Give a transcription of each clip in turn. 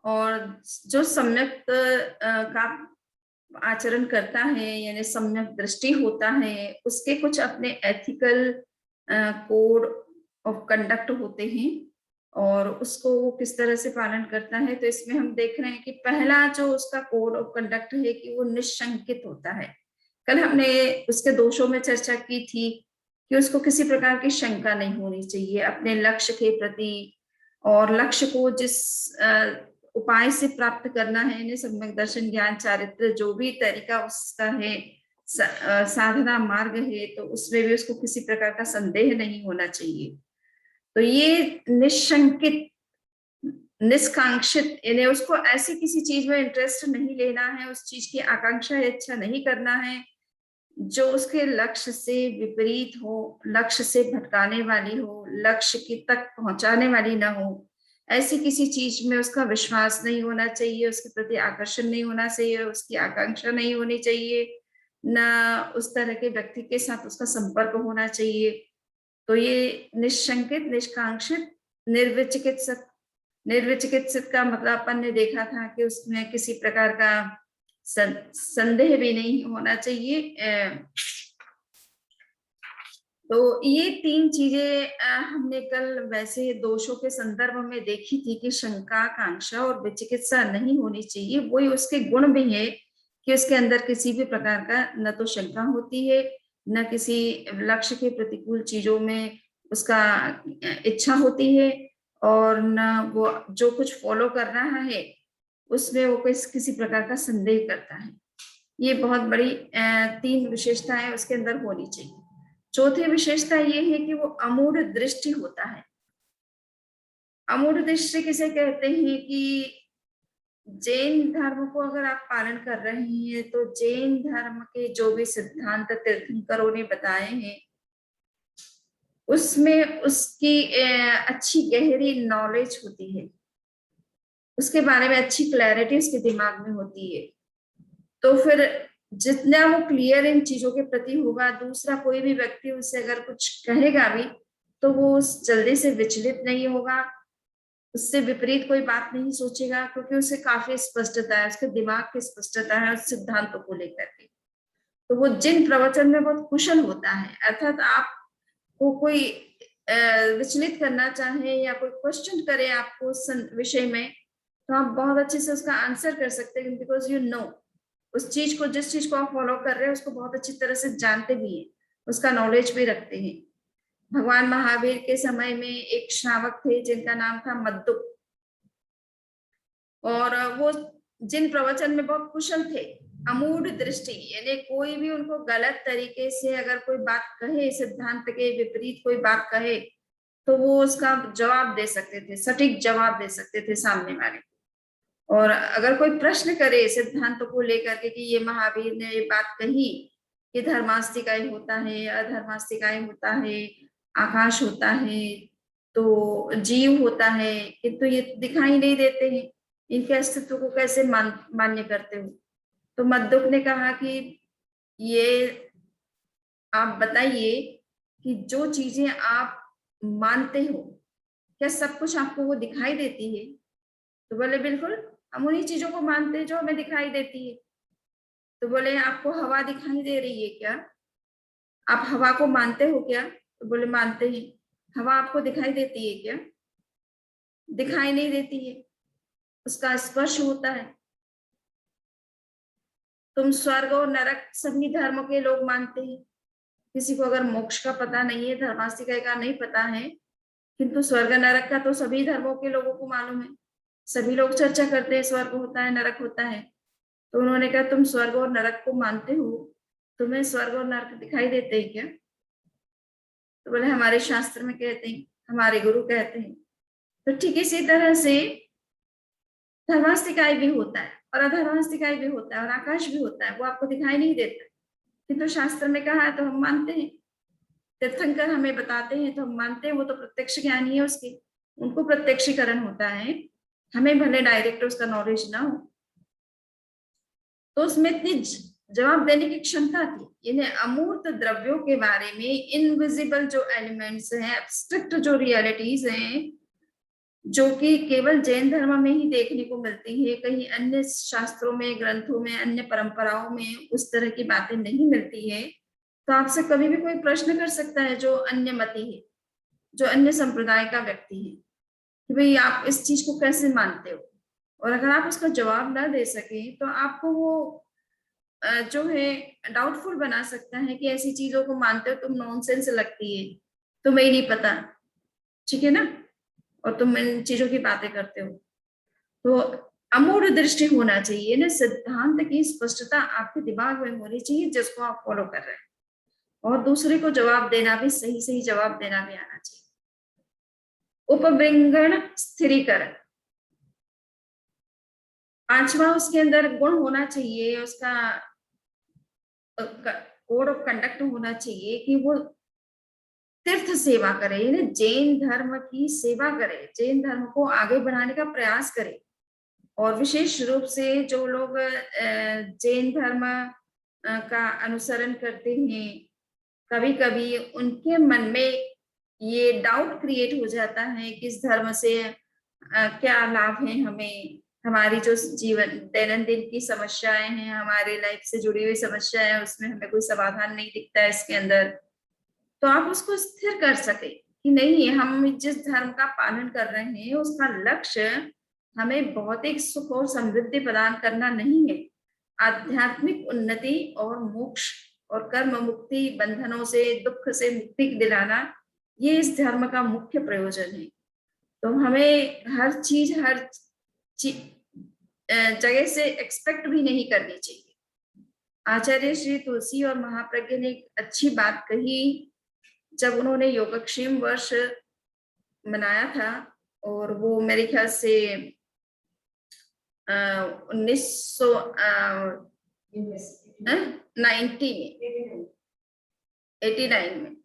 और जो सम्यक का आचरण करता है, यानी सम्यक दृष्टि होता है, उसके कुछ अपने एथिकल कोड ऑफ कंडक्ट होते हैं और उसको वो किस तरह से पालन करता है। तो इसमें हम देख रहे हैं कि पहला जो उसका कोड ऑफ कंडक्ट है कि वो निशंकित होता है। कल हमने उसके दोषों में चर्चा की थी कि उसको किसी प्रकार की शंका नहीं होनी चाहिए अपने लक्ष्य के प्रति, और लक्ष्य को जिस उपाय से प्राप्त करना है, इन्हें सम्यक दर्शन ज्ञान चारित्र जो भी तरीका उसका है, साधना मार्ग है, तो उसमें भी उसको किसी प्रकार का संदेह नहीं होना चाहिए। तो ये निशंकित, निष्कांक्षित, यानी उसको ऐसी किसी चीज में इंटरेस्ट नहीं लेना है, उस चीज की आकांक्षा या इच्छा नहीं करना है जो उसके लक्ष्य से विपरीत हो, लक्ष्य से भटकाने वाली हो, लक्ष्य की तक पहुंचाने वाली ना हो। ऐसी किसी चीज में उसका विश्वास नहीं होना चाहिए, उसके प्रति आकर्षण नहीं होना चाहिए, उसकी आकांक्षा नहीं होनी चाहिए, ना उस तरह के व्यक्ति के साथ उसका संपर्क होना चाहिए। तो ये निशंकित, निष्कांक्षित, निर्विचिकित्सक। निर्विचिकित्सित का मतलब अपन ने देखा था कि उसमें किसी प्रकार का संदेह भी नहीं होना चाहिए। तो ये तीन चीजें हमने कल वैसे दोषों के संदर्भ में देखी थी कि शंका, कांक्षा और विचिकित्सा नहीं होनी चाहिए। वही उसके गुण भी है कि उसके अंदर किसी भी प्रकार का न तो शंका होती है, न किसी लक्ष्य के प्रतिकूल चीजों में उसका इच्छा होती है, और न वो जो कुछ फॉलो कर रहा है उसमें वो किसी प्रकार का संदेह करता है। ये बहुत बड़ी तीन विशेषताएं उसके अंदर होनी चाहिए। चौथी विशेषता ये है कि वो अमूढ़ दृष्टि होता है। अमूढ़ दृष्टि किसे कहते हैं कि जैन धर्म को अगर आप पालन कर रहे हैं तो जैन धर्म के जो भी सिद्धांत तीर्थंकरों ने बताए हैं उसमें उसकी अच्छी गहरी नॉलेज होती है, उसके बारे में अच्छी क्लैरिटी उसके दिमाग में होती है। तो फिर जितना वो क्लियर इन चीजों के प्रति होगा, दूसरा कोई भी व्यक्ति उससे अगर कुछ कहेगा भी तो वो उस जल्दी से विचलित नहीं होगा, उससे विपरीत कोई बात नहीं सोचेगा, क्योंकि उसे काफी स्पष्टता है, उसके दिमाग की स्पष्टता है उस सिद्धांतों को लेकर के। तो वो जिन प्रवचन में बहुत कुशल होता है, अर्थात आपको कोई विचलित करना चाहे या कोई क्वेश्चन करे आपको उस विषय में, तो आप बहुत अच्छे से उसका आंसर कर सकते हैं, बिकॉज यू नो उस चीज को, जिस चीज को आप फॉलो कर रहे हैं उसको बहुत अच्छी तरह से जानते भी हैं, उसका नॉलेज भी रखते हैं। भगवान महावीर के समय में एक श्रावक थे जिनका नाम था मद्दुक, और वो जिन प्रवचन में बहुत कुशल थे, अमूढ़ दृष्टि, यानी कोई भी उनको गलत तरीके से अगर कोई बात कहे, सिद्धांत के विपरीत कोई बात कहे, तो वो उसका जवाब दे सकते थे, सटीक जवाब दे सकते थे सामने वाले। और अगर कोई प्रश्न करे सिद्धांतों को लेकर के कि ये महावीर ने ये बात कही कि धर्मास्तिकाय होता है, अधर्मास्तिकाय होता है, आकाश होता है, तो जीव होता है, किंतु ये दिखाई नहीं देते हैं, इनके अस्तित्व को कैसे मान्य करते हो? तो मद्दुक ने कहा कि ये आप बताइए कि जो चीजें आप मानते हो, क्या सब कुछ आपको वो दिखाई देती है? तो बोले बिल्कुल, हम उन्हीं चीजों को मानते हैं जो हमें दिखाई देती है। तो बोले आपको हवा दिखाई दे रही है क्या? आप हवा को मानते हो क्या? तो बोले मानते हैं। हवा आपको दिखाई देती है क्या? दिखाई नहीं देती है, उसका स्पर्श होता है। तुम स्वर्ग और नरक सभी धर्मों के लोग मानते हैं, किसी को अगर मोक्ष का पता नहीं है, धर्मास्तिक का नहीं पता है, किंतु स्वर्ग नरक का तो सभी धर्मों के लोगों को मालूम है, सभी लोग चर्चा करते हैं स्वर्ग होता है, नरक होता है। तो उन्होंने कहा तुम स्वर्ग और नरक को मानते हो, तुम्हें स्वर्ग और नरक दिखाई देते हैं क्या? तो बोले हमारे शास्त्र में कहते हैं, हमारे गुरु कहते हैं। तो ठीक इसी तरह से धर्मास्तिकाय भी होता है और अधर्मास्तिकाय भी होता है और आकाश भी होता है, वो आपको दिखाई नहीं देता, किंतु शास्त्र में कहा है तो हम मानते हैं, तीर्थंकर हमें बताते हैं तो हम मानते हैं, वो तो प्रत्यक्ष ज्ञानी है, उसके उनको प्रत्यक्षीकरण होता है, हमें भले डायरेक्ट उसका नॉलेज ना हो। तो उसमें इतनी जवाब देने की क्षमता थी। इन्हें अमूर्त द्रव्यों के बारे में, इनविजिबल जो एलिमेंट्स हैं, एब्स्ट्रैक्ट जो रियलिटीज हैं, जो कि केवल जैन धर्म में ही देखने को मिलती है, कहीं अन्य शास्त्रों में, ग्रंथों में, अन्य परंपराओं में उस तरह की बातें नहीं मिलती है। तो आपसे कभी भी कोई प्रश्न कर सकता है जो अन्य मती है, जो अन्य संप्रदाय का व्यक्ति है, कि भाई आप इस चीज को कैसे मानते हो। और अगर आप उसका जवाब ना दे सके तो आपको वो जो है डाउटफुल बना सकता है कि ऐसी चीजों को मानते हो तुम, नॉनसेंस लगती है, तुम्हें ही नहीं पता, ठीक है ना, और तुम इन चीजों की बातें करते हो। तो अमूढ़ दृष्टि होना चाहिए ना, सिद्धांत की स्पष्टता आपके दिमाग में होनी चाहिए जिसको आप फॉलो कर रहे हैं, और दूसरे को जवाब देना भी, सही सही जवाब देना भी आना चाहिए। उपबृंगण स्थिरीकरण, पांचवा उसके अंदर गुण होना चाहिए, उसका कोड ऑफ कंडक्ट होना चाहिए कि वो तीर्थ सेवा करे, यानी जैन धर्म की सेवा करे, जैन धर्म को आगे बढ़ाने का प्रयास करे। और विशेष रूप से जो लोग जैन धर्म का अनुसरण करते हैं, कभी कभी उनके मन में ये डाउट क्रिएट हो जाता है कि इस धर्म से क्या लाभ है हमें, हमारी जो जीवन दैनंदिन की समस्याएं हैं, हमारे लाइफ से जुड़ी हुई समस्याएं हैं, उसमें हमें कोई समाधान नहीं दिखता है इसके अंदर। तो आप उसको स्थिर कर सके कि नहीं, हम जिस धर्म का पालन कर रहे हैं उसका लक्ष्य हमें भौतिक सुख और समृद्धि प्रदान करना नहीं है, आध्यात्मिक उन्नति और मोक्ष और कर्म मुक्ति, बंधनों से, दुख से मुक्ति दिलाना, ये इस धर्म का मुख्य प्रयोजन है। तो हमें हर चीज हर जगह से एक्सपेक्ट भी नहीं करनी चाहिए। आचार्य श्री तुलसी और महाप्रज्ञ ने एक अच्छी बात कही जब उन्होंने योगक्षेम वर्ष मनाया था, और वो मेरे ख्याल से 1989 में,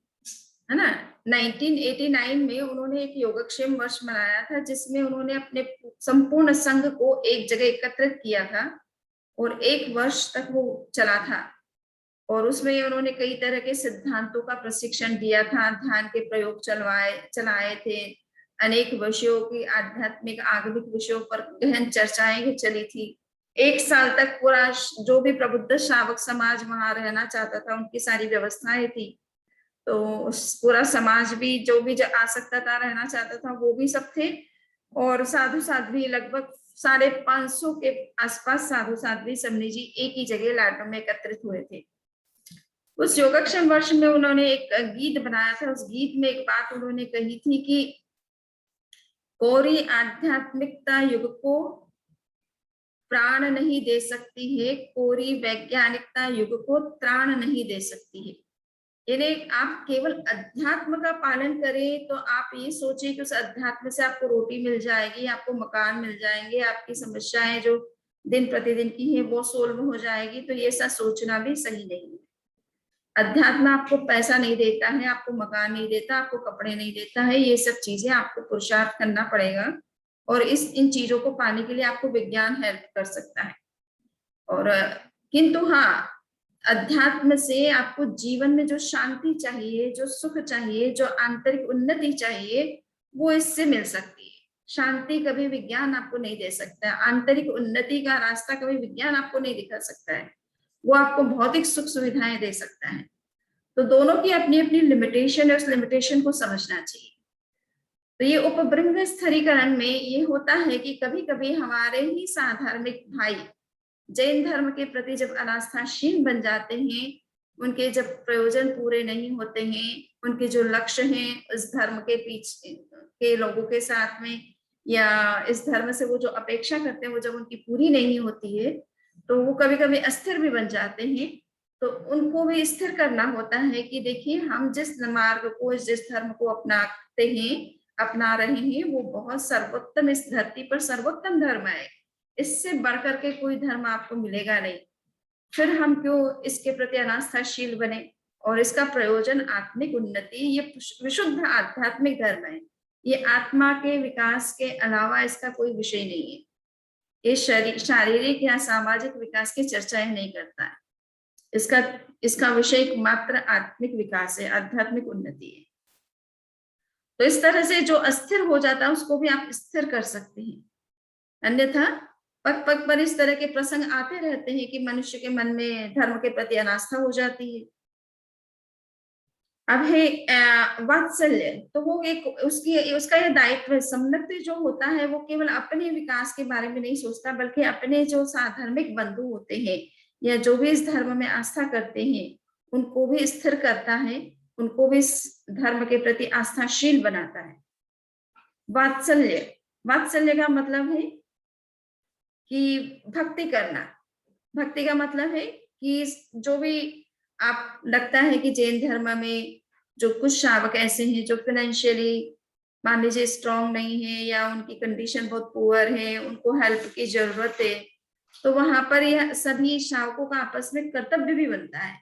है ना, 1989 में उन्होंने एक योगक्षेम वर्ष मनाया था जिसमें उन्होंने अपने संपूर्ण संघ को एक जगह एकत्रित किया था, और 1 वर्ष तक वो चला था। और उसमें उन्होंने कई तरह के सिद्धांतों का प्रशिक्षण दिया था, ध्यान के प्रयोग चलाए थे, अनेक विषयों की, आध्यात्मिक आगमिक विषयों पर गहन चर्चाएं चली थी। 1 साल तक पूरा जो भी प्रबुद्ध श्रावक समाज वहां रहना चाहता था उनकी सारी व्यवस्थाएं थी। तो पूरा समाज भी, जो भी आ सकता था, रहना चाहता था, वो भी सब थे। और साधु साध्वी लगभग 550 के आसपास साधु साध्वी समनी जी एक ही जगह लाडो में एकत्रित हुए थे। उस योगक्षेम वर्ष में उन्होंने एक गीत बनाया था, उस गीत में एक बात उन्होंने कही थी कि कोरी आध्यात्मिकता युग को प्राण नहीं दे सकती है, कोरी वैज्ञानिकता युग को त्राण नहीं दे सकती है। यानी आप केवल अध्यात्म का पालन करें तो आप ये सोचिए कि उस अध्यात्म से आपको रोटी मिल जाएगी, आपको मकान मिल जाएंगे, आपकी समस्याएं जो दिन प्रतिदिन की है वो सोल्व हो जाएगी, तो ये ऐसा सोचना भी सही नहीं है। अध्यात्म आपको पैसा नहीं देता है, आपको मकान नहीं देता, आपको कपड़े नहीं देता है, ये सब चीजें आपको पुरुषार्थ करना पड़ेगा, और इन चीजों को पाने के लिए आपको विज्ञान हेल्प कर सकता है। और किंतु हाँ, अध्यात्म से आपको जीवन में जो शांति चाहिए, जो सुख चाहिए, जो आंतरिक उन्नति चाहिए, वो इससे मिल सकती है। शांति कभी विज्ञान आपको नहीं दे सकता है, आंतरिक उन्नति का रास्ता कभी विज्ञान आपको नहीं दिखा सकता है, वो आपको भौतिक सुख सुविधाएं दे सकता है। तो दोनों की अपनी अपनी लिमिटेशन है, उस लिमिटेशन को समझना चाहिए। तो ये उपबृंग स्थिरीकरण में ये होता है कि कभी कभी हमारे ही साधार्मिक भाई जैन धर्म के प्रति जब अनास्थाशील बन जाते हैं, उनके जब प्रयोजन पूरे नहीं होते हैं, उनके जो लक्ष्य हैं उस धर्म के पीछे के लोगों के साथ में, या इस धर्म से वो जो अपेक्षा करते हैं वो जब उनकी पूरी नहीं होती है, तो वो कभी कभी अस्थिर भी बन जाते हैं। तो उनको भी स्थिर करना होता है कि देखिए, हम जिस मार्ग को, जिस धर्म को अपनाते हैं, अपना रहे हैं, वो बहुत सर्वोत्तम, इस धरती पर सर्वोत्तम धर्म है, इससे बढ़कर के कोई धर्म आपको मिलेगा नहीं। फिर हम क्यों इसके प्रति अनास्थाशील बने, और इसका प्रयोजन आत्मिक उन्नति, ये विशुद्ध आध्यात्मिक धर्म है, ये आत्मा के विकास के अलावा इसका कोई विषय नहीं है, ये शारीरिक या सामाजिक विकास की चर्चाएं नहीं करता है, इसका विषय मात्र आत्मिक विकास है, आध्यात्मिक उन्नति है। तो इस तरह से जो अस्थिर हो जाता है उसको भी आप स्थिर कर सकते हैं। अन्यथा पग पग पर इस तरह के प्रसंग आते रहते हैं कि मनुष्य के मन में धर्म के प्रति अनास्था हो जाती है। अब है वात्सल्य, तो वो एक उसकी उसका ये दायित्व है। समृद्धि जो होता है वो केवल अपने विकास के बारे में नहीं सोचता, बल्कि अपने जो साधर्मिक बंधु होते हैं या जो भी इस धर्म में आस्था करते हैं उनको भी स्थिर करता है, उनको भी इस धर्म के प्रति आस्थाशील बनाता है। वात्सल्य, वात्सल्य का मतलब है कि भक्ति करना। भक्ति का मतलब है कि जो भी आप लगता है कि जैन धर्म में जो कुछ श्रावक ऐसे हैं जो फाइनेंशियली मान लीजिए स्ट्रांग नहीं है या उनकी कंडीशन बहुत पुअर है, उनको हेल्प की जरूरत है, तो वहां पर यह सभी श्रावकों का आपस में कर्तव्य भी बनता है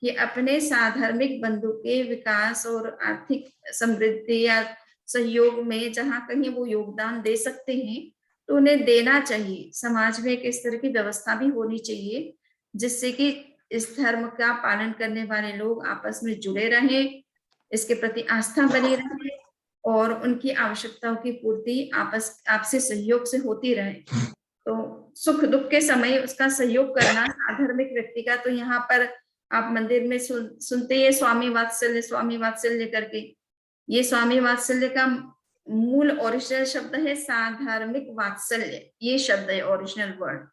कि अपने साधर्मिक बंधु के विकास और आर्थिक समृद्धि या सहयोग में जहां कहीं वो योगदान दे सकते हैं तो उन्हें देना चाहिए। समाज में एक इस तरह की व्यवस्था भी होनी चाहिए जिससे कि इस धर्म का पालन करने वाले लोग आपस में जुड़े रहें, इसके प्रति आस्था बनी रहे और उनकी आवश्यकताओं की पूर्ति आपसी सहयोग से होती रहे। तो सुख दुख के समय उसका सहयोग करना आधर्मिक व्यक्ति का। तो यहाँ पर आप मंदिर में सुनते हैं स्वामी वात्सल्य करके। ये स्वामी वात्सल्य का मूल ओरिजिनल शब्द है साधार्मिक वात्सल्य, ये शब्द है ओरिजिनल वर्ड।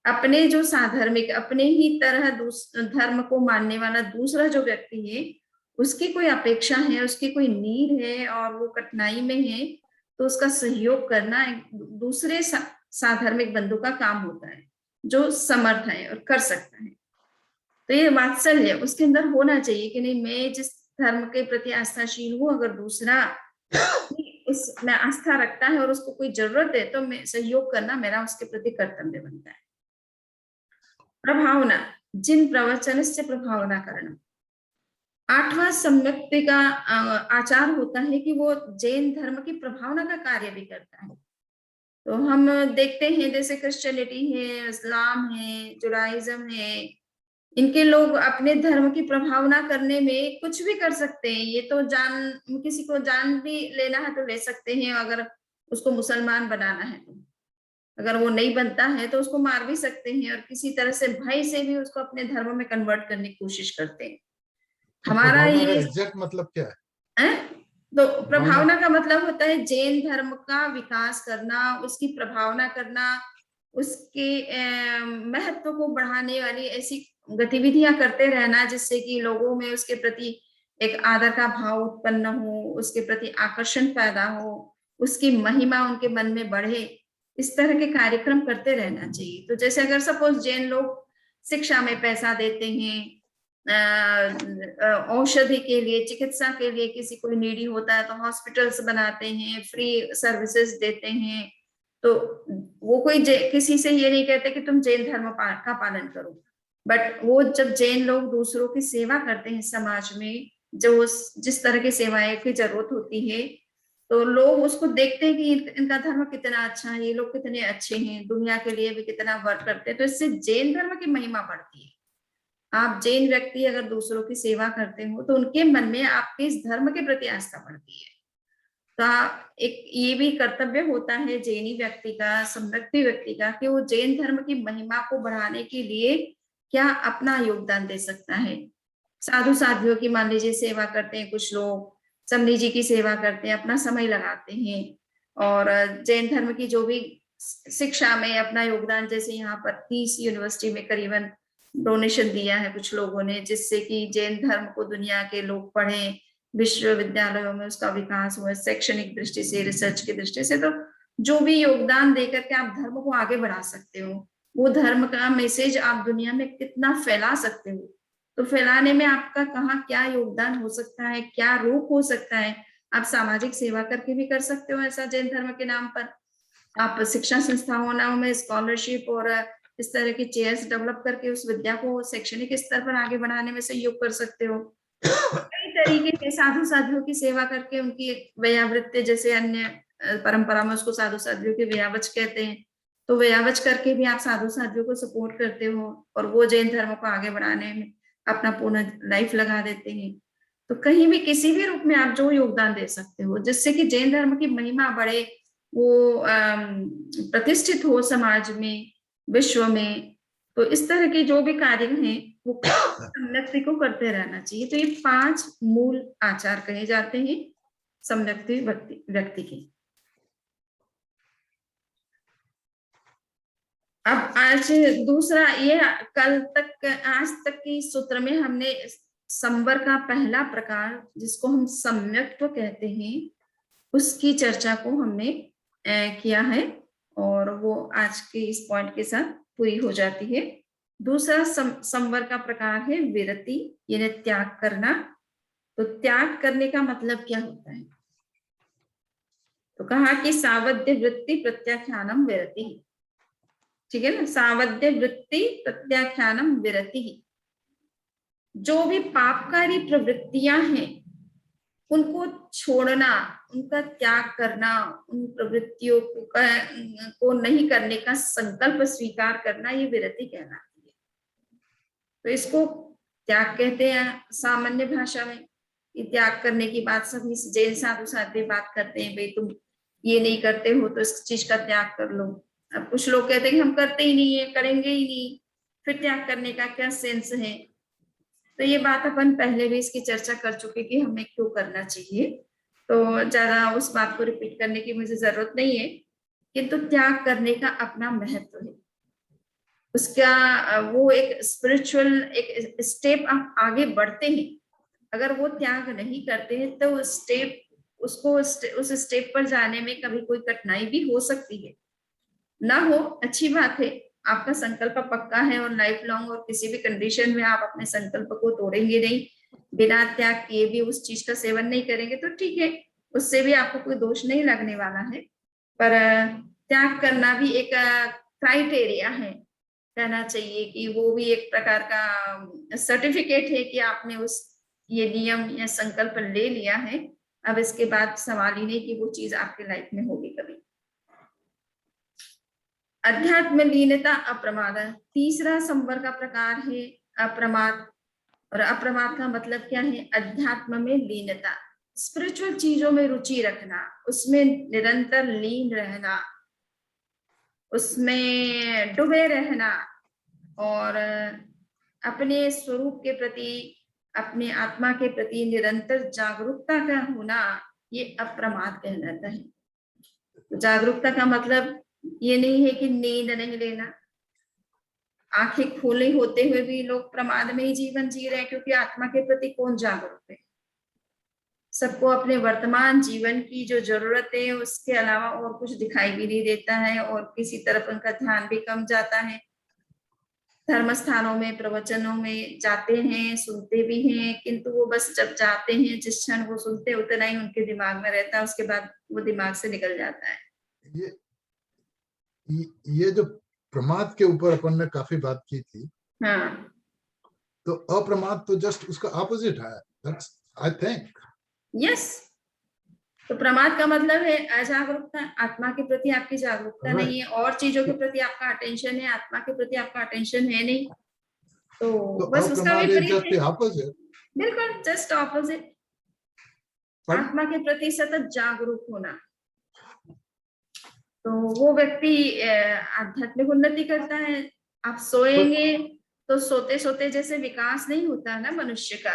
अपने जो साधर्मिक अपने ही तरह धर्म को मानने वाला दूसरा जो व्यक्ति है उसकी कोई अपेक्षा है, उसकी कोई नीड है और वो कठिनाई में है, तो उसका सहयोग करना एक दूसरे साधर्मिक बंधु का काम होता है जो समर्थ है और कर सकता है। तो ये वात्सल्य उसके अंदर होना चाहिए कि नहीं, मैं जिस धर्म के प्रति आस्थाशील हूँ, अगर दूसरा उसमें आस्था रखता है और उसको कोई जरूरत है तो मैं सहयोग करना मेरा उसके प्रति कर्तव्य बनता है। प्रभावना, जिन प्रवचन से प्रभावना करना। 8वां सम्यक्ति का आचार होता है कि वो जैन धर्म की प्रभावना का कार्य भी करता है। तो हम देखते हैं जैसे क्रिश्चियनिटी है, इस्लाम है, जुडाइज्म है, इनके लोग अपने धर्म की प्रभावना करने में कुछ भी कर सकते हैं। ये तो किसी को जान भी लेना है तो ले सकते हैं, अगर उसको मुसलमान बनाना है तो। अगर वो नहीं बनता है तो उसको मार भी सकते हैं और किसी तरह से भय से भी उसको अपने धर्म में कन्वर्ट करने की कोशिश करते हैं। हमारा ये एग्जैक्ट मतलब क्या है? तो प्रभावना का मतलब होता है जैन धर्म का विकास करना, उसकी प्रभावना करना, उसके महत्व को बढ़ाने वाली ऐसी गतिविधियां करते रहना जिससे कि लोगों में उसके प्रति एक आदर का भाव उत्पन्न हो, उसके प्रति आकर्षण पैदा हो, उसकी महिमा उनके मन में बढ़े। इस तरह के कार्यक्रम करते रहना चाहिए। तो जैसे अगर सपोज जैन लोग शिक्षा में पैसा देते हैं, औषधि के लिए, चिकित्सा के लिए, किसी कोई नीडी होता है तो हॉस्पिटल्स बनाते हैं, फ्री सर्विसेज देते हैं, तो वो कोई किसी से ये नहीं कहते कि तुम जैन धर्म का पालन करो। बट वो जब जैन लोग दूसरों की सेवा करते हैं समाज में, जो जिस तरह की सेवाएं की जरूरत होती है, तो लोग उसको देखते हैं कि इनका धर्म कितना अच्छा है, ये लोग कितने अच्छे हैं, दुनिया के लिए भी कितना वर्क करते हैं, तो इससे जैन धर्म की महिमा बढ़ती है। आप जैन व्यक्ति अगर दूसरों की सेवा करते हो तो उनके मन में आपके इस धर्म के प्रति आस्था बढ़ती है। तो एक ये भी कर्तव्य होता है जैनी व्यक्ति का, समृद्धि व्यक्ति का, कि वो जैन धर्म की महिमा को बढ़ाने के लिए क्या अपना योगदान दे सकता है। साधु साधियों की मान लीजिए सेवा करते हैं कुछ लोग, समधी जी की सेवा करते हैं, अपना समय लगाते हैं और जैन धर्म की जो भी शिक्षा में अपना योगदान, जैसे यहाँ पर 30 यूनिवर्सिटी में करीबन डोनेशन दिया है कुछ लोगों ने, जिससे कि जैन धर्म को दुनिया के लोग पढ़ें, विश्वविद्यालयों में उसका विकास हुआ, शैक्षणिक दृष्टि से, रिसर्च की दृष्टि से। तो जो भी योगदान देकर के आप धर्म को आगे बढ़ा सकते हो, वो धर्म का मैसेज आप दुनिया में कितना फैला सकते हो, तो फैलाने में आपका कहाँ क्या योगदान हो सकता है, क्या रूप हो सकता है। आप सामाजिक सेवा करके भी कर सकते हो ऐसा जैन धर्म के नाम पर। आप शिक्षा संस्थाओं में स्कॉलरशिप और इस तरह की चेयर्स डेवलप करके उस विद्या को शैक्षणिक स्तर पर आगे बढ़ाने में सहयोग कर सकते हो। कई तरीके के साधु साधियों की सेवा करके उनकी व्ययावृत्ति, जैसे अन्य परंपरा में उसको साधु साधियों के व्ययावच कहते हैं, तो व्ययावच करके भी आप साधु साधियों को सपोर्ट करते हो और वो जैन धर्म को आगे बढ़ाने में अपना पूर्ण लाइफ लगा देते हैं। तो कहीं भी किसी भी रूप में आप जो योगदान दे सकते हो जिससे कि जैन धर्म की महिमा बढ़े, वो प्रतिष्ठित हो समाज में, विश्व में, तो इस तरह के जो भी कार्य हैं वो सम्यक्ति को करते रहना चाहिए। तो ये 5 मूल आचार कहे जाते हैं सम्यक्ति व्यक्ति के। अब आज दूसरा ये, कल तक आज तक की सूत्र में हमने संवर का पहला प्रकार जिसको हम सम्यक्त्व कहते हैं उसकी चर्चा को हमने किया है, और वो आज के इस पॉइंट के साथ पूरी हो जाती है। दूसरा संवर का प्रकार है विरति, यानी त्याग करना। तो त्याग करने का मतलब क्या होता है? तो कहा कि सावध्य वृत्ति प्रत्याख्यानम विरति, ठीक है ना, सावध्य वृत्ति प्रत्याख्यानम विरति। जो भी पापकारी प्रवृत्तियां हैं उनको छोड़ना, उनका त्याग करना, उन प्रवृत्तियों को नहीं करने का संकल्प स्वीकार करना, ये विरति कहलाती है। तो इसको त्याग कहते हैं सामान्य भाषा में। ये त्याग करने की बात सभी जैन साधु साध्वी बात करते हैं, भाई तुम ये नहीं करते हो तो इस चीज का त्याग कर लो। अब कुछ लोग कहते हैं कि हम करते ही नहीं है, करेंगे ही नहीं, फिर त्याग करने का क्या सेंस है? तो ये बात अपन पहले भी इसकी चर्चा कर चुके कि हमें क्यों करना चाहिए, तो ज्यादा उस बात को रिपीट करने की मुझे जरूरत नहीं है। किंतु त्याग करने का अपना महत्व है, उसका वो एक स्पिरिचुअल एक स्टेप आप आगे बढ़ते हैं। अगर वो त्याग नहीं करते हैं तो स्टेप उसको उस स्टेप पर जाने में कभी कोई कठिनाई भी हो सकती है, ना हो अच्छी बात है। आपका संकल्प पक्का है और लाइफ लॉन्ग और किसी भी कंडीशन में आप अपने संकल्प को तोड़ेंगे नहीं, बिना त्याग किए भी उस चीज का सेवन नहीं करेंगे तो ठीक है, उससे भी आपको कोई दोष नहीं लगने वाला है। पर त्याग करना भी एक क्राइटेरिया है, कहना चाहिए कि वो भी एक प्रकार का सर्टिफिकेट है कि आपने उस ये नियम या संकल्प ले लिया है। अब इसके बाद सवाल ही नहीं कि वो चीज आपके लाइफ में होगी कभी। अध्यात्म लीनता अप्रमाद, तीसरा संवर का प्रकार है अप्रमाद। और अप्रमाद का मतलब क्या है? अध्यात्म में लीनता, स्पिरिचुअल चीजों में रुचि रखना, उसमें निरंतर लीन रहना, उसमें डूबे रहना, और अपने स्वरूप के प्रति, अपने आत्मा के प्रति निरंतर जागरूकता का होना, ये अप्रमाद कहलाता है। जागरूकता का मतलब ये नहीं है कि नींद नहीं लेना, आंखें खोले होते हुए भी लोग प्रमाद में ही जीवन जी रहे हैं, क्योंकि आत्मा के प्रति कौन जागरूक है? सबको अपने वर्तमान जीवन की जो जरूरत है उसके अलावा और कुछ दिखाई भी नहीं देता है, और किसी तरफ उनका ध्यान भी कम जाता है। धर्म स्थानों में प्रवचनों में जाते हैं, सुनते भी हैं, किंतु वो बस जब जाते हैं, जिस क्षण वो सुनते उतना ही उनके दिमाग में रहता है, उसके बाद वो दिमाग से निकल जाता है। ये जो प्रमाद के ऊपर अपन ने काफी बात की थी, हाँ, तो अप्रमाद तो जस्ट उसका ऑपोजिट है, दैट्स आई थिंक। यस, तो प्रमाद का मतलब है अजागरूकता, आत्मा के प्रति आपकी जागरूकता नहीं है, और चीजों के प्रति आपका अटेंशन है, आत्मा के प्रति आपका अटेंशन है नहीं, तो बस उसका विपरीत है। बिल्कुल जस्ट ऑपोजिट, आत्मा के प्रति सतत जागरूक होना। तो वो व्यक्ति आध्यात्मिक उन्नति करता है। आप सोएंगे तो सोते सोते जैसे विकास नहीं होता है ना मनुष्य का,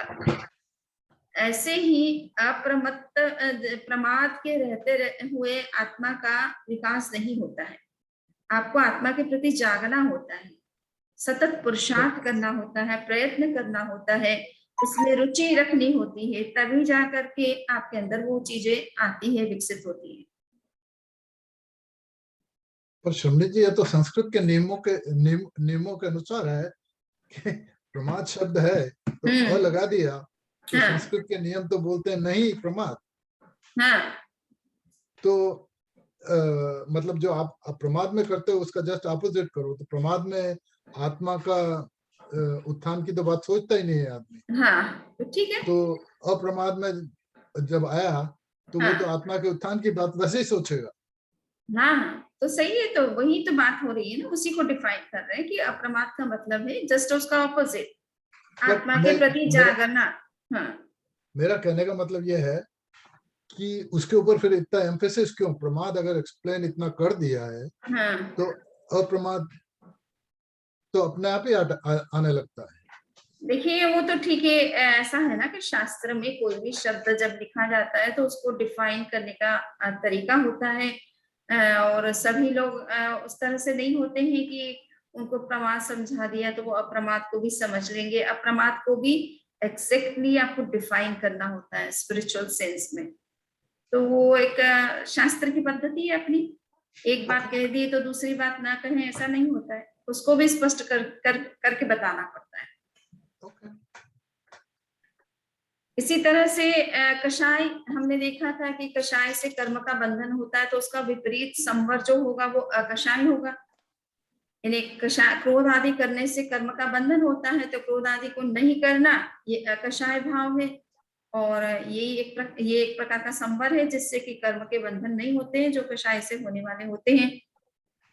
ऐसे ही प्रमाद के रहते हुए आत्मा का विकास नहीं होता है। आपको आत्मा के प्रति जागना होता है, सतत पुरुषार्थ करना होता है, प्रयत्न करना होता है, उसमें रुचि रखनी होती है, तभी जाकर के आपके अंदर वो चीजें आती है, विकसित होती है। पर शमनी जी, ये तो संस्कृत के नियमों के अनुसार है कि प्रमाद शब्द है तो लगा दिया, तो संस्कृत के नियम तो बोलते हैं नहीं प्रमाद। तो मतलब जो आप प्रमाद में करते हो उसका जस्ट ऑपोजिट करो, तो प्रमाद में आत्मा का उत्थान की तो बात सोचता ही नहीं है आदमी। हाँ, तो ठीक है। तो अप्रमाद में जब आया तो वो तो आत्मा के उत्थान की बात वैसे ही सोचेगा। हाँ, तो सही है, तो वही तो बात हो रही है ना, उसी को डिफाइन कर रहे हैं कि अप्रमाद का मतलब है जस्ट उसका ऑपोजिट, आत्मा के प्रति जागना। हाँ, मेरा कहने का मतलब ये है कि उसके ऊपर फिर इतना एम्फेसिस क्यों? प्रमाद अगर एक्सप्लेन इतना कर दिया है, हाँ तो अप्रमाद तो अपने आप ही आने लगता है। देखिए वो तो ठीक है, ऐसा है ना कि शास्त्र में कोई भी शब्द जब लिखा जाता है तो उसको डिफाइन करने का तरीका होता है, और सभी लोग उस तरह से नहीं होते हैं कि उनको प्रमाद समझा दिया तो वो अप्रमाद को भी समझ लेंगे। अप्रमाद को भी एग्जैक्टली आपको डिफाइन करना होता है स्पिरिचुअल सेंस में। तो वो एक शास्त्र की पद्धति है अपनी, एक बात कह दी तो दूसरी बात ना कहें, ऐसा नहीं होता है, उसको भी स्पष्ट करके बताना पड़ता है। इसी तरह से कषाय हमने देखा था कि कषाय से कर्म का बंधन होता है, तो उसका विपरीत संवर जो होगा वो अकषाय होगा। यानी क्रोध आदि करने से कर्म का बंधन होता है, तो क्रोध आदि को नहीं करना ये अकषाय भाव है। और ये एक प्रकार का संवर है जिससे कि कर्म के बंधन नहीं होते हैं, जो कषाय से होने वाले होते हैं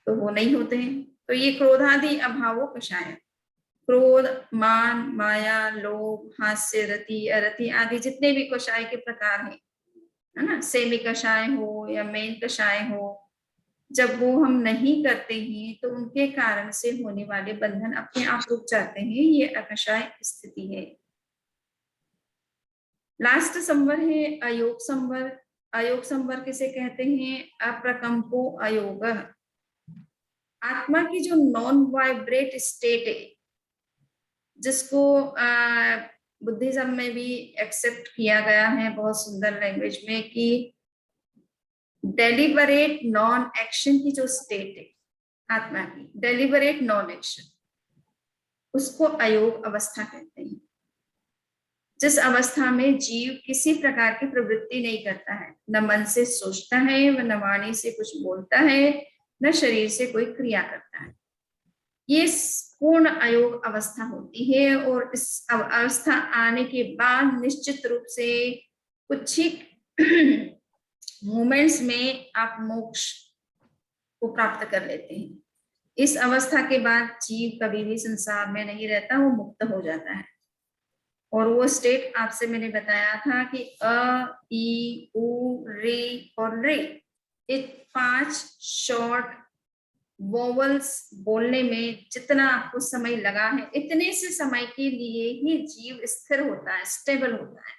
तो वो नहीं होते हैं। तो ये क्रोधादि अभावो कषाय। क्रोध, मान, माया, लोभ, हास्य, रति, अरति आदि जितने भी कषाय के प्रकार हैं, है ना, सेमी कषाय हो या मेन कषाय हो, जब वो हम नहीं करते हैं तो उनके कारण से होने वाले बंधन अपने आप रुक जाते हैं, ये अकषाय स्थिति है। लास्ट संवर है अयोग संवर। अयोग संवर किसे कहते हैं? अप्रकंपो अयोग। आत्मा की जो नॉन वाइब्रेट स्टेट है, जिसको बुद्धिज्म में भी एक्सेप्ट किया गया है बहुत सुंदर लैंग्वेज में, कि डेलिबरेट नॉन एक्शन की जो स्टेट है आत्मा की, डेलिबरेट नॉन एक्शन, उसको अयोग अवस्था कहते हैं। जिस अवस्था में जीव किसी प्रकार की प्रवृत्ति नहीं करता है, न मन से सोचता है, न वाणी से कुछ बोलता है, न शरीर से कोई क्रिया करता है, ये पूर्ण अयोग अवस्था होती है। और इस अवस्था आने के बाद निश्चित रूप से कुछ ही मोमेंट्स में आप मोक्ष को प्राप्त कर लेते हैं। इस अवस्था के बाद जीव कभी भी संसार में नहीं रहता, वो मुक्त हो जाता है। और वो स्टेट आपसे मैंने बताया था कि अ, ई, उ, रे और रे, ये 5 शॉर्ट वोवल्स बोलने में जितना आपको समय लगा है, इतने से समय के लिए ही जीव स्थिर होता है, स्टेबल होता है,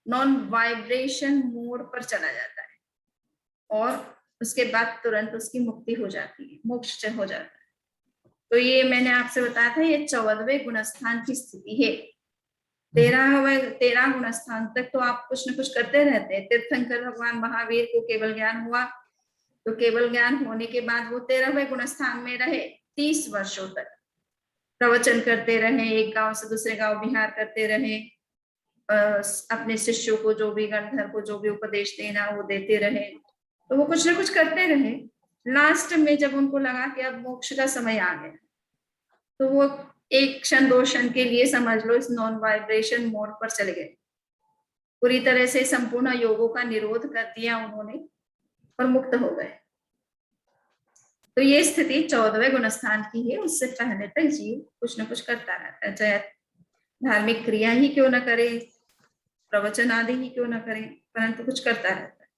नॉन वाइब्रेशन मोड पर चला जाता है, और उसके बाद तुरंत उसकी मुक्ति हो जाती है, मोक्ष हो जाता है। तो ये मैंने आपसे बताया था, ये 14वें गुणस्थान की स्थिति है। 13 गुणस्थान तक तो आप कुछ न कुछ करते रहते हैं। तीर्थंकर भगवान महावीर को केवल ज्ञान हुआ, तो केवल ज्ञान होने के बाद वो 13वें गुणस्थान में रहे 30 वर्षों तक, प्रवचन करते रहे, एक गांव से दूसरे गांव विहार करते रहे, अपने शिष्यों को जो भी गणधर को जो भी उपदेश देना वो देते रहे, तो वो कुछ ना कुछ करते रहे। लास्ट में जब उनको लगा कि अब मोक्ष का समय आ गया, तो वो एक क्षण 2 क्षण के लिए समझ लो इस नॉन वाइब्रेशन मोड पर चले गए, पूरी तरह से संपूर्ण योगों का निरोध कर दिया उन्होंने और मुक्त हो गए। तो ये स्थिति 14वें गुणस्थान की है। उससे पहले तक जीव कुछ न कुछ करता रहता है, चाहे धार्मिक क्रिया ही क्यों न करे, प्रवचन आदि ही क्यों न करे, परंतु कुछ करता रहता है।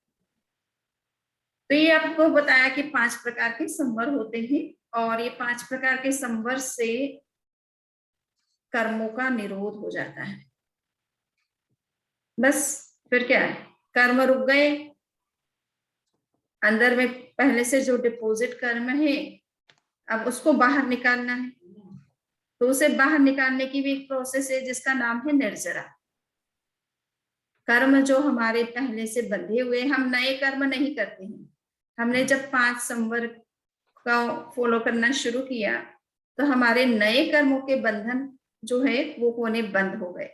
तो ये आपको बताया कि 5 प्रकार के संवर होते हैं, और ये 5 प्रकार के संवर से कर्मों का निरोध हो जाता है। बस फिर क्या है, कर्म रुक गए, अंदर में पहले से जो डिपॉजिट कर्म है अब उसको बाहर निकालना है। तो उसे बाहर निकालने की भी एक प्रोसेस है जिसका नाम है निर्जरा। कर्म जो हमारे पहले से बंधे हुए, हम नए कर्म नहीं करते हैं। हमने जब 5 संवर का फॉलो करना शुरू किया तो हमारे नए कर्मों के बंधन जो है वो होने बंद हो गए,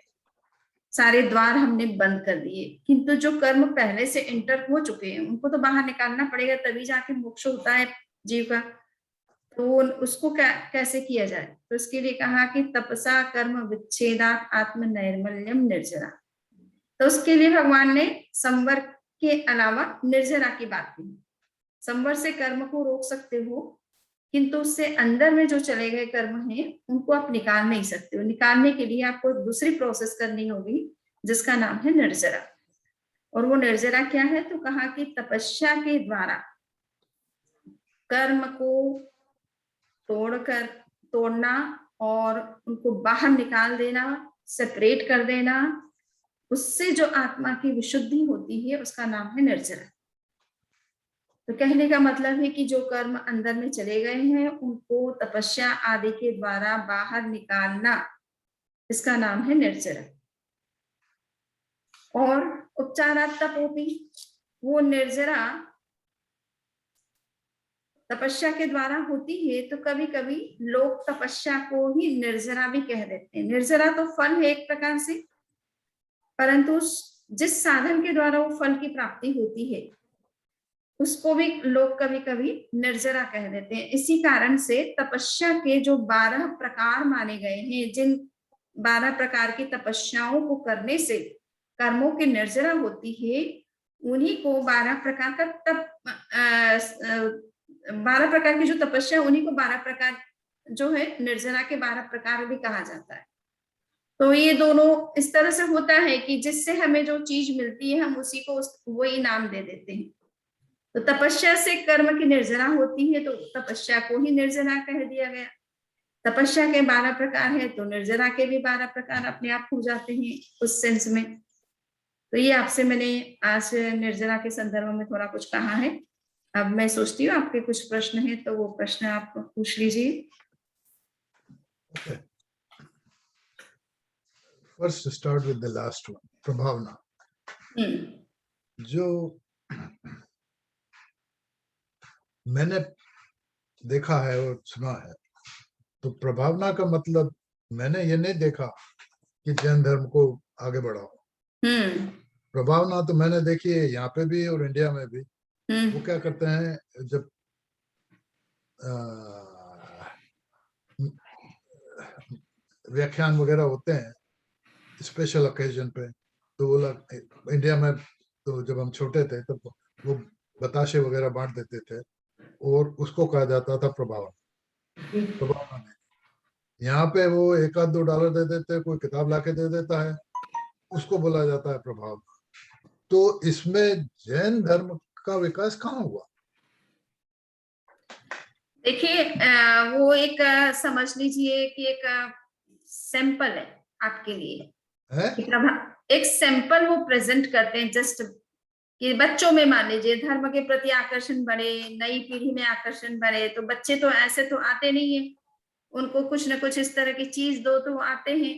सारे द्वार हमने बंद कर दिए। किंतु जो कर्म पहले से एंटर हो चुके हैं उनको तो बाहर निकालना पड़ेगा, तभी जाके मोक्ष होता है जीव का। तो उसको कैसे किया जाए? तो इसके लिए कहा कि तपसा कर्म विच्छेदा आत्म नैर्मल्यम निर्जरा। तो उसके लिए भगवान ने संवर के अलावा निर्जरा की बात की। संवर से कर्म को रोक सकते हो, किंतु उससे अंदर में जो चले गए कर्म हैं उनको आप निकाल नहीं सकते हो। निकालने के लिए आपको दूसरी प्रोसेस करनी होगी, जिसका नाम है निर्जरा। और वो निर्जरा क्या है, तो कहा कि तपस्या के द्वारा कर्म को तोड़ना और उनको बाहर निकाल देना, सेपरेट कर देना, उससे जो आत्मा की विशुद्धि होती है उसका नाम है निर्जरा। तो कहने का मतलब है कि जो कर्म अंदर में चले गए हैं उनको तपस्या आदि के द्वारा बाहर निकालना, इसका नाम है निर्जरा। और उपचारात् तपोपि, वो निर्जरा तपस्या के द्वारा होती है, तो कभी कभी लोग तपस्या को ही निर्जरा भी कह देते हैं। निर्जरा तो फल है एक प्रकार से, परंतु जिस साधन के द्वारा वो फल की प्राप्ति होती है उसको भी लोग कभी कभी निर्जरा कह देते हैं। इसी कारण से तपस्या के जो 12 प्रकार माने गए हैं, जिन 12 प्रकार की तपस्याओं को करने से कर्मों की निर्जरा होती है, उन्हीं को 12 प्रकार का 12 प्रकार की जो तपस्या, उन्हीं को 12 प्रकार जो है निर्जरा के 12 प्रकार भी कहा जाता है। तो ये दोनों इस तरह से होता है कि जिससे हमें जो चीज मिलती है हम उसी को वही नाम दे देते हैं। तो तपस्या से कर्म की निर्जरा होती है तो तपस्या को ही निर्जरा कह दिया गया। तपस्या के 12 प्रकार है तो निर्जरा के भी 12 प्रकार अपने आप हो जाते हैं उस सेंस में। तो ये आपसे मैंने आज निर्जरा के संदर्भ में थोड़ा कुछ कहा है। अब मैं सोचती हूँ आपके कुछ प्रश्न हैं तो वो प्रश्न आप पूछ लीजिए। First start with the last one, प्रभावना। जो मैंने देखा है और सुना है, तो प्रभावना का मतलब मैंने ये नहीं देखा कि जैन धर्म को आगे बढ़ाओ। प्रभावना तो मैंने देखी है यहाँ पे भी और इंडिया में भी। वो क्या करते हैं, जब व्याख्यान वगैरह होते हैं स्पेशल ओकेजन पे, तो वो लोग इंडिया में, तो जब हम छोटे थे तब वो बताशे वगैरह बांट देते थे और उसको कहा जाता था प्रभावना में। यहाँ पे वो $1-2 दे देते, कोई किताब लाके दे देता है, उसको बोला जाता है प्रभावना। तो इसमें जैन धर्म का विकास कहाँ हुआ? देखिए वो एक समझ लीजिए कि एक सैंपल है आपके लिए है? एक सैंपल वो प्रेजेंट करते हैं जस्ट कि बच्चों में मान लीजिए धर्म के प्रति आकर्षण बढ़े, नई पीढ़ी में आकर्षण बढ़े। तो बच्चे तो ऐसे तो आते नहीं है, उनको कुछ न कुछ इस तरह की चीज दो तो आते हैं।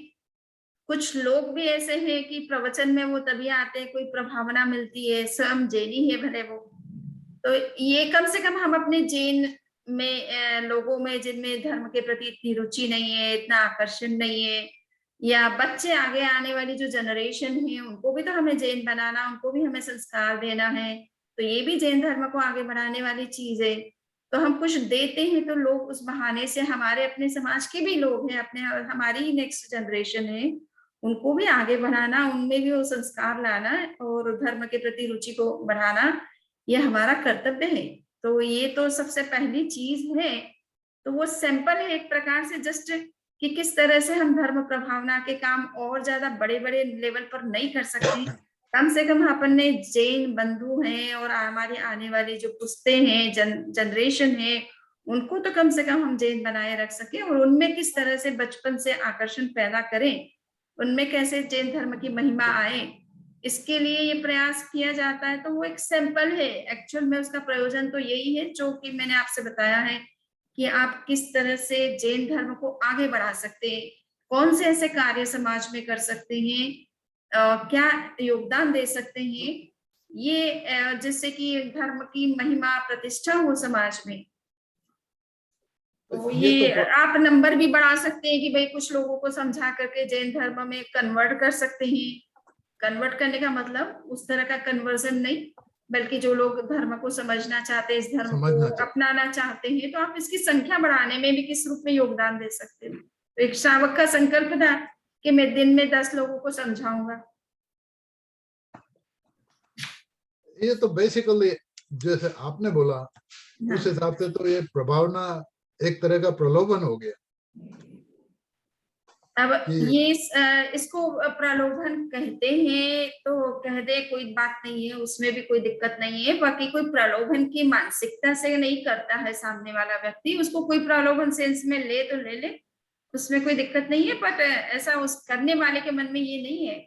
कुछ लोग भी ऐसे हैं कि प्रवचन में वो तभी आते हैं, कोई प्रभावना मिलती है, स्वयं जैनी है भले वो। तो ये कम से कम हम अपने जैन में लोगों में जिनमें धर्म के प्रति इतनी रुचि नहीं है, इतना आकर्षण नहीं है, या बच्चे आगे आने वाली जो जनरेशन है उनको भी तो हमें जैन बनाना, उनको भी हमें संस्कार देना है। तो ये भी जैन धर्म को आगे बढ़ाने वाली चीज है। तो हम कुछ देते हैं तो लोग उस बहाने से, हमारे अपने समाज के भी लोग हैं, अपने हमारी ही नेक्स्ट जनरेशन है, उनको भी आगे बढ़ाना, उनमें भी वो संस्कार लाना और धर्म के प्रति रुचि को बढ़ाना, ये हमारा कर्तव्य है। तो ये तो सबसे पहली चीज है। तो वो सैंपल है एक प्रकार से, जस्ट कि किस तरह से हम धर्म प्रभावना के काम और ज्यादा बड़े बड़े लेवल पर नहीं कर सकते, कम से कम अपने जैन बंधु हैं और हमारी आने वाली जो पुस्तें हैं, जनरेशन है, उनको तो कम से कम हम जैन बनाए रख सके और उनमें किस तरह से बचपन से आकर्षण पैदा करें, उनमें कैसे जैन धर्म की महिमा आए, इसके लिए ये प्रयास किया जाता है। तो वो एक सैंपल है, एक्चुअल में उसका प्रयोजन तो यही है जो कि मैंने आपसे बताया है कि आप किस तरह से जैन धर्म को आगे बढ़ा सकते हैं, कौन से ऐसे कार्य समाज में कर सकते हैं, क्या योगदान दे सकते हैं, ये जिससे कि धर्म की महिमा प्रतिष्ठा हो समाज में। तो ये तो आप नंबर भी बढ़ा सकते हैं कि भाई कुछ लोगों को समझा करके जैन धर्म में कन्वर्ट कर सकते हैं। कन्वर्ट करने का मतलब उस तरह का कन्वर्जन नहीं, बल्कि जो लोग धर्म को समझना चाहते हैं, इस धर्म को अपनाना चाहते हैं, तो आप इसकी संख्या बढ़ाने में भी किस रूप में योगदान दे सकते हैं। तो एक श्रावक का संकल्प था कि मैं दिन में 10 लोगों को समझाऊंगा। ये तो बेसिकली जैसे आपने बोला उस हिसाब से तो ये प्रभावना एक तरह का प्रलोभन हो गया। अब कि ये इसको प्रलोभन कहते हैं तो कह दे, कोई बात नहीं है, उसमें भी कोई दिक्कत नहीं है। बाकी कोई प्रलोभन की मानसिकता से नहीं करता है सामने वाला व्यक्ति, उसको कोई प्रलोभन सेंस में ले तो ले ले, उसमें कोई दिक्कत नहीं है। बट ऐसा उस करने वाले के मन में ये नहीं है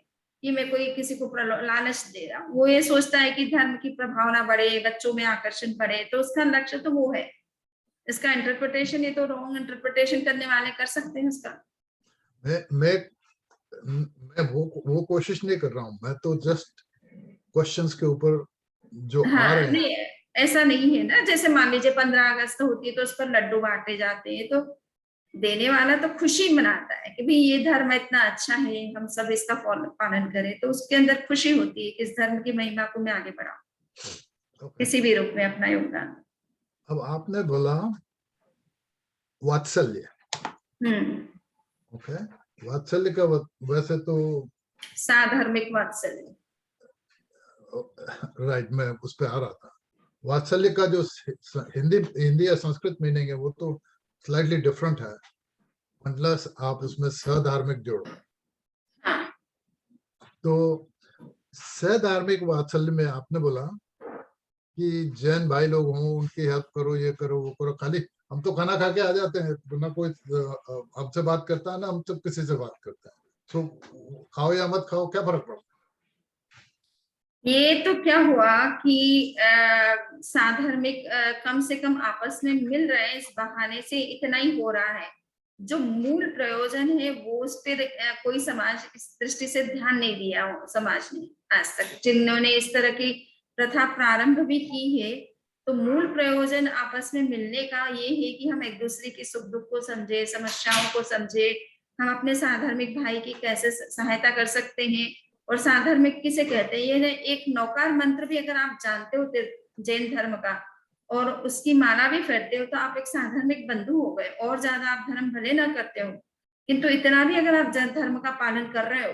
कि मैं कोई किसी को लालच दे रहा हूँ। वो ये सोचता है कि धर्म की प्रभावना बढ़े, बच्चों में आकर्षण बढ़े, तो उसका लक्ष्य तो वो है। इसका इंटरप्रिटेशन, ये तो रॉन्ग इंटरप्रिटेशन करने वाले कर सकते हैं उसका। मैं वो कोशिश नहीं कर रहा हूँ, मैं तो जस्ट क्वेश्चंस के ऊपर जो आ हाँ रहे हैं। नहीं, ऐसा नहीं है ना। जैसे मान लीजिए 15 अगस्त होती है तो उस पर लड्डू बांटे जाते हैं, तो देने वाला तो खुशी मनाता है कि भाई ये धर्म इतना अच्छा है, हम सब इसका पालन करें, तो उसके अंदर खुशी होती है कि इस धर्म की महिमा को मैं आगे बढ़ाऊं, किसी भी रूप में अपना योगदान। अब आपने बोला वात्सल्य, ओके, वात्सल्य का वैसे तो साधर्मिक वात्सल्य। राइट, मैं उस पे आ रहा था। वात्सल्य का जो हिंदी या संस्कृत मीनिंग है वो तो स्लाइटली डिफरेंट है, मतलब आप उसमें सधार्मिक जोड़ो। हाँ। तो सधार्मिक वात्सल्य में आपने बोला कि जैन भाई लोग हों, उनकी हेल्प करो, ये करो वो करो, खाली हम तो खाना खा के आ जाते हैं, ना कोई हमसे बात करता है ना हम सब किसी से बात करते हैं, तो खाओ या मत खाओ क्या फर्क पड़ता है। ये तो क्या हुआ कि साधर्मिक कम से कम आपस में मिल रहे हैं, इस बहाने से इतना ही हो रहा है। जो मूल प्रयोजन है वो उस पर कोई समाज इस दृष्टि से ध्यान नहीं दिया समाज ने आज तक, जिन्होंने इस तरह की प्रथा प्रारंभ भी की है। तो मूल प्रयोजन आपस में मिलने का ये है कि हम एक दूसरे के सुख दुख को समझे, समस्याओं को समझे, हम अपने साधर्मिक भाई की कैसे सहायता कर सकते हैं। और साधर्मिक किसे कहते हैं, ये एक नौकार मंत्र भी अगर आप जानते हो जैन धर्म का, और उसकी माला भी फेरते हो, तो आप एक साधर्मिक बंधु हो गए। और ज्यादा आप धर्म भले ना करते हो, किंतु इतना भी अगर आप धर्म का पालन कर रहे हो,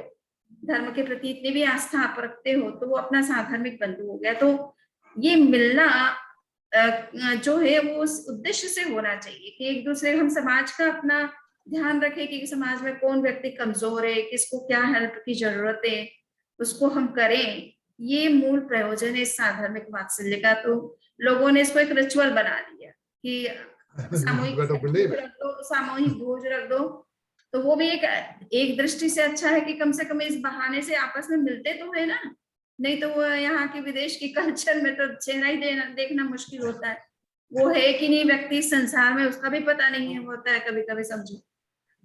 धर्म के प्रति इतनी भी आस्था आप रखते हो, तो वो अपना साधर्मिक बंधु हो गया। तो ये मिलना जो है वो उस उद्देश्य से होना चाहिए कि एक दूसरे, हम समाज का अपना ध्यान रखें कि समाज में कौन व्यक्ति कमजोर है, किसको क्या हेल्प की जरूरत है, उसको हम करें। ये मूल प्रयोजन है इस साधर्मिक वात्सल्य का। तो लोगों ने इसको एक रिचुअल बना दिया कि सामूहिक भोज रख दो। तो वो भी एक दृष्टि से अच्छा है कि कम से कम इस बहाने से आपस में मिलते तो है ना। नहीं तो वो यहाँ के विदेश की कल्चर में तो चेहरा ही देखना मुश्किल होता है। वो है कि नहीं व्यक्ति संसार में, उसका भी पता नहीं है, होता है कभी कभी समझो।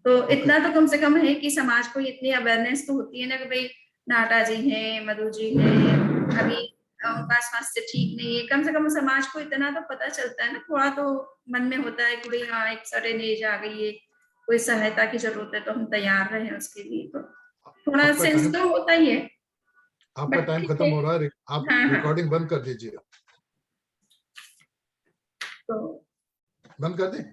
तो इतना तो कम से कम है कि समाज को इतनी अवेयरनेस तो होती है ना कि भाई नाटा जी हैं, मधु जी हैं, अभी उनका स्वास्थ्य ठीक नहीं है। कम से कम समाज को इतना तो पता चलता है ना, थोड़ा तो मन में होता है कि भाई हाँ एक सर्टेन एज आ गई है, कोई सहायता की जरूरत है तो हम तैयार रहे उसके लिए। तो थोड़ा सेंस तो होता ही है। आपका टाइम खत्म हो रहा है, आप हाँ, रिकॉर्डिंग बंद कर दीजिए। तो बंद कर दें।